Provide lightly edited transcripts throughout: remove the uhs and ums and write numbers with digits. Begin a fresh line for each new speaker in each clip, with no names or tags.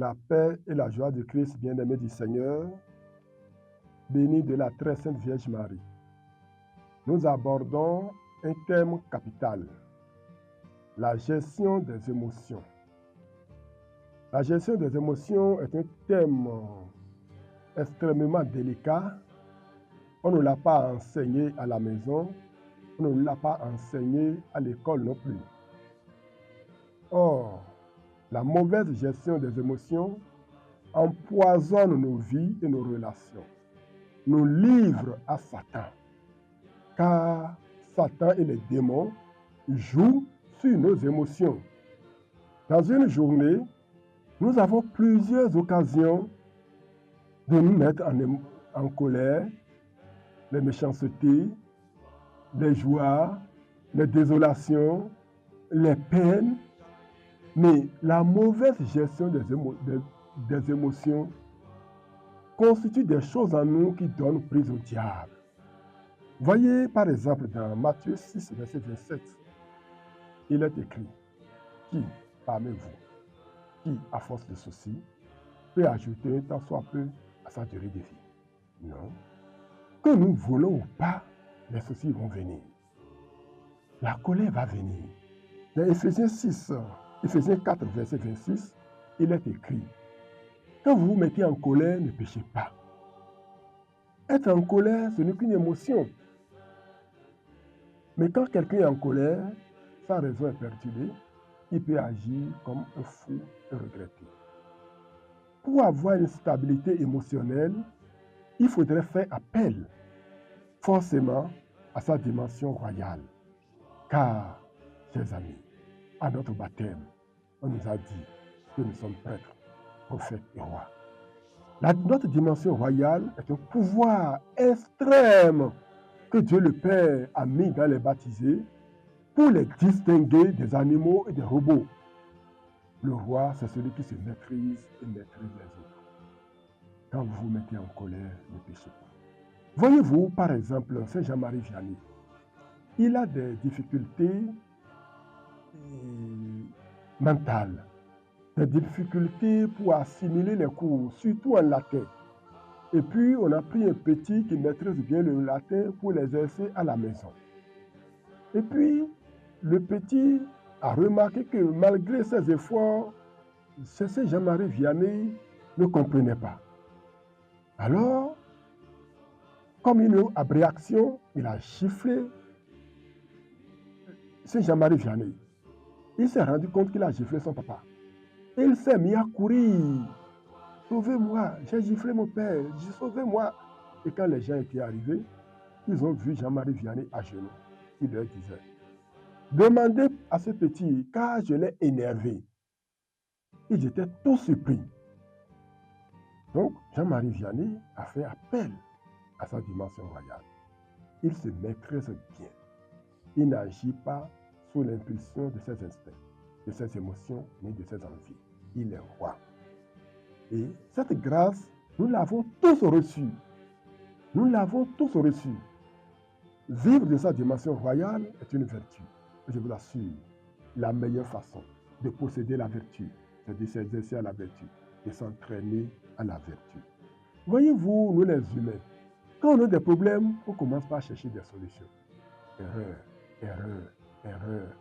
La paix et la joie de Christ, bien-aimé du Seigneur, béni de la très sainte Vierge Marie. Nous abordons un thème capital, la gestion des émotions. La gestion des émotions est un thème extrêmement délicat. On ne l'a pas enseigné à la maison, on ne l'a pas enseigné à l'école non plus. Or, la mauvaise gestion des émotions empoisonne nos vies et nos relations, nous livre à Satan, car Satan et les démons jouent sur nos émotions. Dans une journée, nous avons plusieurs occasions de nous mettre en colère, les méchancetés, les joies, les désolations, les peines. Mais la mauvaise gestion des émotions constitue des choses en nous qui donnent prise au diable. Voyez par exemple dans Matthieu 6, verset 27, il est écrit, qui parmi vous, qui à force de soucis, peut ajouter un tant soit peu à sa durée de vie? Non. Que nous voulons ou pas, les soucis vont venir. La colère va venir. Dans Éphésiens 4, verset 26, il est écrit, quand vous vous mettez en colère, ne péchez pas. Être en colère, ce n'est qu'une émotion. Mais quand quelqu'un est en colère, sa raison est perturbée, il peut agir comme un fou et regretter. Pour avoir une stabilité émotionnelle, il faudrait faire appel forcément à sa dimension royale. Car, chers amis, à notre baptême, on nous a dit que nous sommes prêtres, prophètes et rois. Notre dimension royale est un pouvoir extrême que Dieu le Père a mis dans les baptisés pour les distinguer des animaux et des robots. Le roi, c'est celui qui se maîtrise et maîtrise les autres. Quand vous vous mettez en colère, ne péchez pas. Voyez-vous, par exemple, Saint Jean-Marie Vianney, il a des difficultés mentales, des difficultés pour assimiler les cours, surtout en latin. Et puis, on a pris un petit qui maîtrise bien le latin pour l'exercer à la maison. Et puis, le petit a remarqué que malgré ses efforts, Saint Jean-Marie Vianney ne comprenait pas. Alors, comme une réaction, il a giflé Saint Jean-Marie Vianney. Il s'est rendu compte qu'il a giflé son papa. Et il s'est mis à courir. Sauvez-moi, j'ai giflé mon père, sauvez-moi. Et quand les gens étaient arrivés, ils ont vu Jean-Marie Vianney à genoux. Il leur disait, demandez à ce petit, car je l'ai énervé. Ils étaient tous surpris. Donc, Jean-Marie Vianney a fait appel à sa dimension royale. Il se maîtrise bien. Il n'agit pas sous l'impulsion de ses instincts, de ses émotions, ni de ses envies. Il est roi. Et cette grâce, nous l'avons tous reçue. Nous l'avons tous reçue. Vivre de sa dimension royale est une vertu. Je vous l'assure, la meilleure façon de posséder la vertu, c'est de s'exercer à la vertu, de s'entraîner à la vertu. Voyez-vous, nous les humains, quand on a des problèmes, on commence par chercher des solutions. Erreur.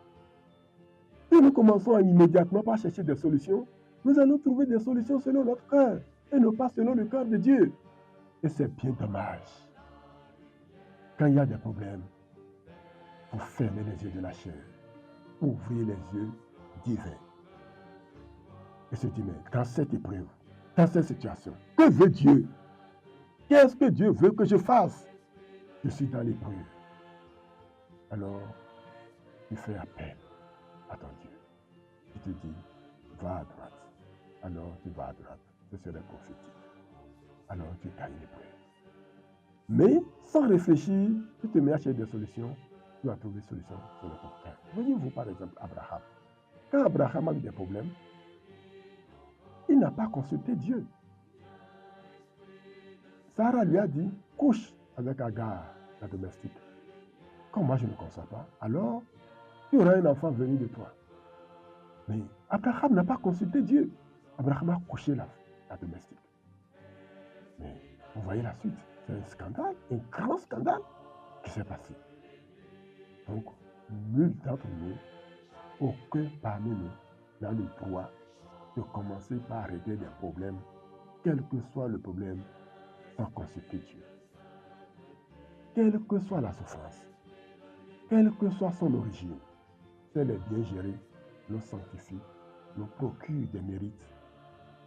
Si nous commençons immédiatement par chercher des solutions, nous allons trouver des solutions selon notre cœur et non pas selon le cœur de Dieu. Et c'est bien dommage. Quand il y a des problèmes, vous fermez les yeux de la chair, ouvrez les yeux divins. Et se dire, mais dans cette épreuve, dans cette situation, que veut Dieu? Qu'est-ce que Dieu veut que je fasse? Je suis dans l'épreuve. Alors, tu fais appel à ton Dieu. Il te dit, va à droite. Alors tu vas à droite. Ce serait prophétique. Alors tu gagnes l'épreuve. Mais sans réfléchir, tu te mets à chercher des solutions. Tu vas trouver des solutions sur le contraire. Voyez-vous par exemple Abraham. Quand Abraham a eu des problèmes, il n'a pas consulté Dieu. Sarah lui a dit, couche avec Agar, la domestique. Comme moi je ne conçois pas, alors tu auras un enfant venu de toi. Mais Abraham n'a pas consulté Dieu. Abraham a couché la domestique. Mais vous voyez la suite. C'est un scandale, un grand scandale qui s'est passé. Donc, nul d'entre nous, aucun parmi nous, n'a le droit de commencer par régler des problèmes, quel que soit le problème, sans consulter Dieu. Quelle que soit la souffrance, quelle que soit son origine, si elle est bien gérée, nous sanctifie, nous procure des mérites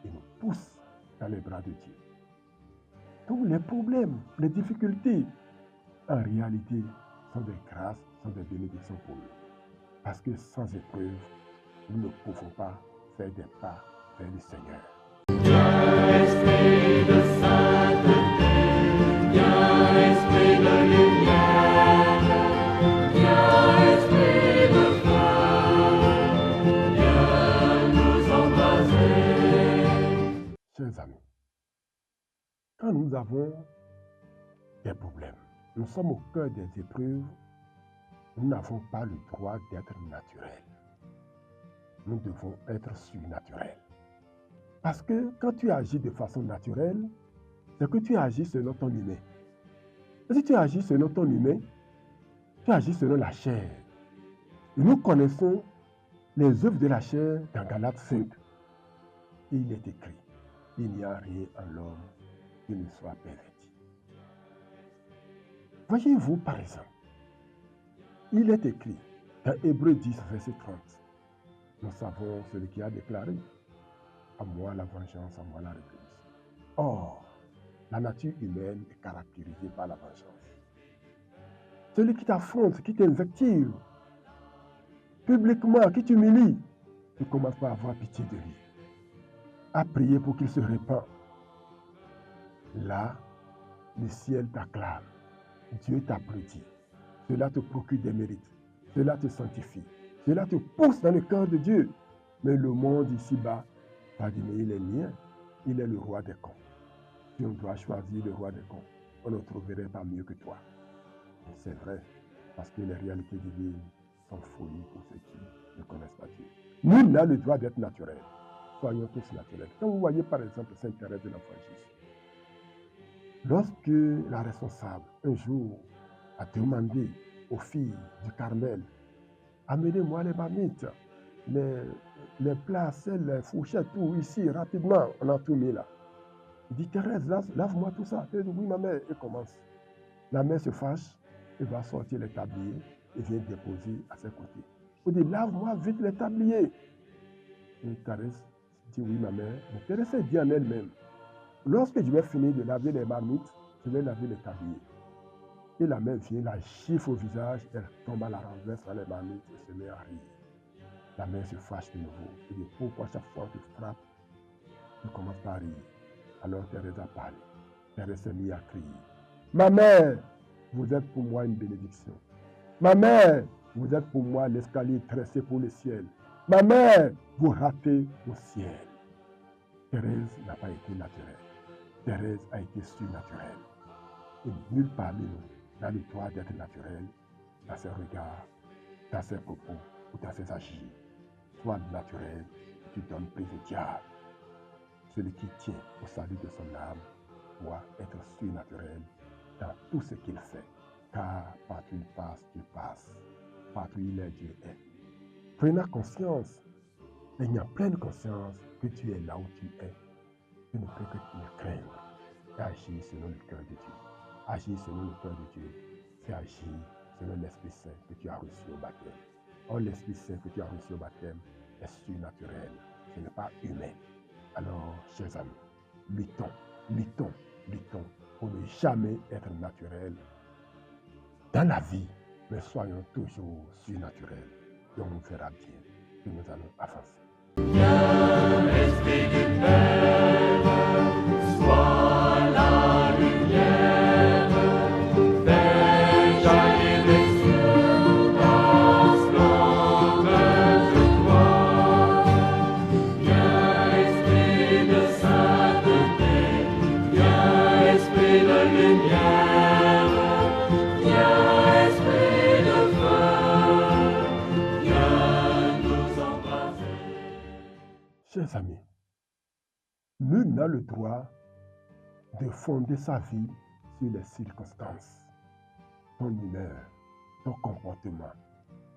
et nous pousse dans les bras de Dieu. Tous les problèmes, les difficultés, en réalité, sont des grâces, sont des bénédictions pour nous. Parce que sans épreuve, nous ne pouvons pas faire des pas vers le Seigneur.
Esprit de sainteté, viens esprit de lumière, viens esprit de feu, viens nous embraser.
Chers amis, quand nous avons des problèmes, nous sommes au cœur des épreuves, nous n'avons pas le droit d'être naturels. Nous devons être surnaturels. Parce que quand tu agis de façon naturelle, c'est que tu agis selon ton humain. Et si tu agis selon ton humain, tu agis selon la chair. Et nous connaissons les œuvres de la chair dans Galates 5. Et il est écrit, il n'y a rien en l'homme qui ne soit perverti. Voyez-vous par exemple, il est écrit dans Hébreux 10, verset 30, nous savons celui qui a déclaré, à moi la vengeance, à moi la rétribution. Or, la nature humaine est caractérisée par la vengeance. Celui qui t'affronte, qui t'invective, publiquement, qui t'humilie, tu commences par avoir pitié de lui, à prier pour qu'il se répande. Là, le ciel t'acclame, Dieu t'applaudit. Cela te procure des mérites, cela te sanctifie, cela te pousse dans le cœur de Dieu. Mais le monde ici-bas va dire, mais il est mien, il est le roi des cons. Si on doit choisir le roi des cons, on ne trouverait pas mieux que toi. Et c'est vrai, parce que les réalités divines sont folie pour ceux qui ne connaissent pas Dieu. Nul n'a le droit d'être naturel. Soyons tous naturels. Quand vous voyez par exemple Sainte Thérèse de l'Enfant Jésus, lorsque la responsable, un jour, a demandé aux filles du Carmel, amenez-moi les marmites, les plats, les fourchettes, tout ici, rapidement, on a tout mis là. Il dit, Thérèse, lave-moi tout ça. Elle dit, oui, ma mère, et commence. La mère se fâche, elle va sortir les tabliers et vient déposer à ses côtés. Il dit, lave-moi vite les tabliers. Et Thérèse dit, oui, ma mère. Mais Thérèse dit en elle-même, lorsque je vais finir de laver les marmites, je vais laver les tabliers. Et la mère vient, la gifle au visage, elle tombe à la renverse dans les marmites et se met à rire. La mère se fâche de nouveau. Elle dit, pourquoi chaque fois que tu frappes, tu commences par rire? Alors Thérèse a parlé. Thérèse s'est mise à crier. Ma mère, vous êtes pour moi une bénédiction. Ma mère, vous êtes pour moi l'escalier tressé pour le ciel. Ma mère, vous ratez au ciel. Thérèse n'a pas été naturelle. Thérèse a été surnaturelle. Et nul parmi nous n'a le droit d'être naturel dans ses regards, dans ses propos ou dans ses agis. Sois naturel, tu donnes prise au diable. Celui qui tient au salut de son âme doit être surnaturel dans tout ce qu'il fait. Car partout il passe, Dieu passe. Partout il est, Dieu est. Prenez conscience, ayant pleine conscience que tu es là où tu es. Tu ne peux que te craindre et agir selon le cœur de Dieu. Agir selon le cœur de Dieu, c'est agir selon l'Esprit Saint que tu as reçu au baptême. Or, l'Esprit Saint que tu as reçu au baptême est surnaturel, ce n'est pas humain. Alors, chers amis, luttons pour ne jamais être naturel dans la vie, mais soyons toujours surnaturels et on verra bien que nous allons avancer.
Viens, esprit du Père, sois la lumière, fais jaillir des cieux ta splendeur de gloire. Viens, esprit de sainteté, viens, esprit de lumière, viens, esprit de feu, viens nous embraser.
Chers amis, on a le droit de fonder sa vie sur les circonstances, ton humeur, ton comportement,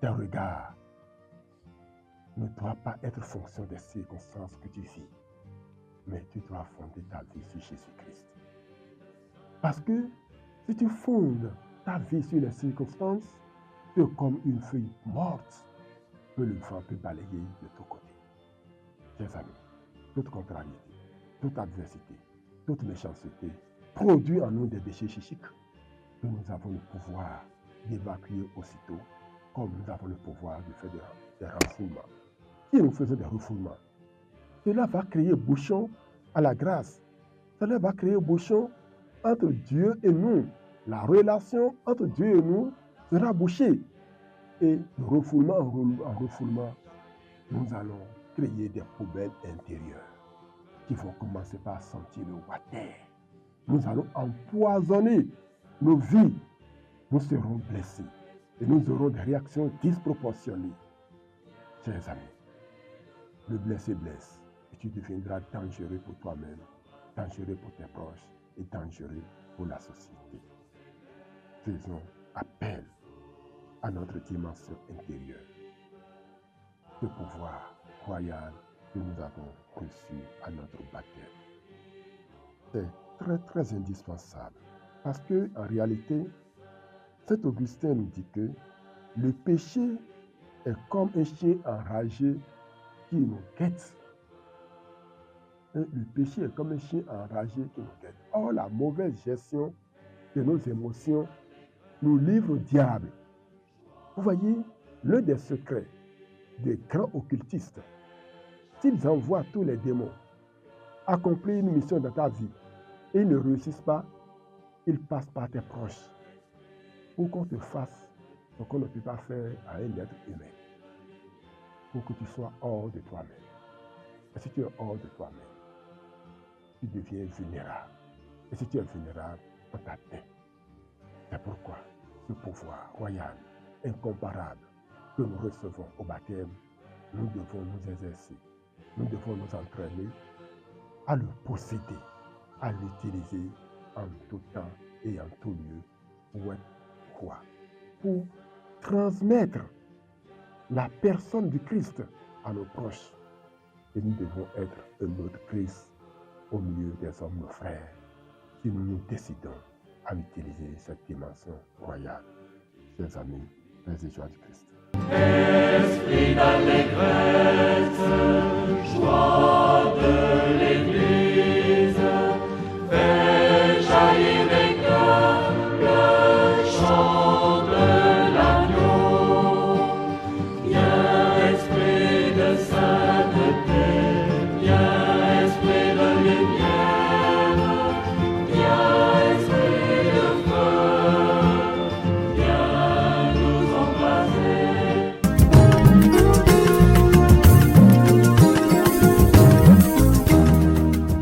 tes regards ne doit pas être fonction des circonstances que tu vis, mais tu dois fonder ta vie sur Jésus-Christ. Parce que si tu fondes ta vie sur les circonstances, tu es comme une feuille morte que le vent peut balayer de tous côtés. Chers amis, toute contrariété, toute adversité, toute méchanceté produit en nous des déchets chichiques que nous avons le pouvoir d'évacuer aussitôt, comme nous avons le pouvoir de faire des renfoulements. Si nous faisons des refoulements, cela va créer bouchon à la grâce. Cela va créer bouchon entre Dieu et nous. La relation entre Dieu et nous sera bouchée. Et de refoulement en refoulement, nous allons créer des poubelles intérieures qui vont commencer par sentir le water. Nous allons empoisonner nos vies. Nous serons blessés et nous aurons des réactions disproportionnées. Chers amis, le blessé blesse et tu deviendras dangereux pour toi-même, dangereux pour tes proches et dangereux pour la société. Faisons appel à notre dimension intérieure, ce pouvoir royal que nous avons reçu à notre baptême. C'est très très indispensable parce que en réalité, Saint Augustin nous dit que le péché est comme un chien enragé qui nous guette. Le péché est comme un chien enragé qui nous guette. Or, la mauvaise gestion de nos émotions nous livre au diable. Vous voyez, l'un des secrets des grands occultistes, s'ils envoient tous les démons accomplir une mission dans ta vie et ils ne réussissent pas, ils passent par tes proches pour qu'on te fasse ce qu'on ne peut pas faire à un être humain, pour que tu sois hors de toi-même. Et si tu es hors de toi-même, tu deviens vulnérable. Et si tu es vulnérable, on t'atteint. C'est pourquoi ce pouvoir royal, incomparable, que nous recevons au baptême, nous devons nous exercer. Nous devons nous entraîner à le posséder, à l'utiliser en tout temps et en tout lieu pour être quoi? Pour transmettre la personne du Christ à nos proches. Et nous devons être un autre Christ au milieu des hommes, nos frères, si nous nous décidons à utiliser cette dimension royale. Chers amis, paix et joie du Christ.
Esprit d'allégresse,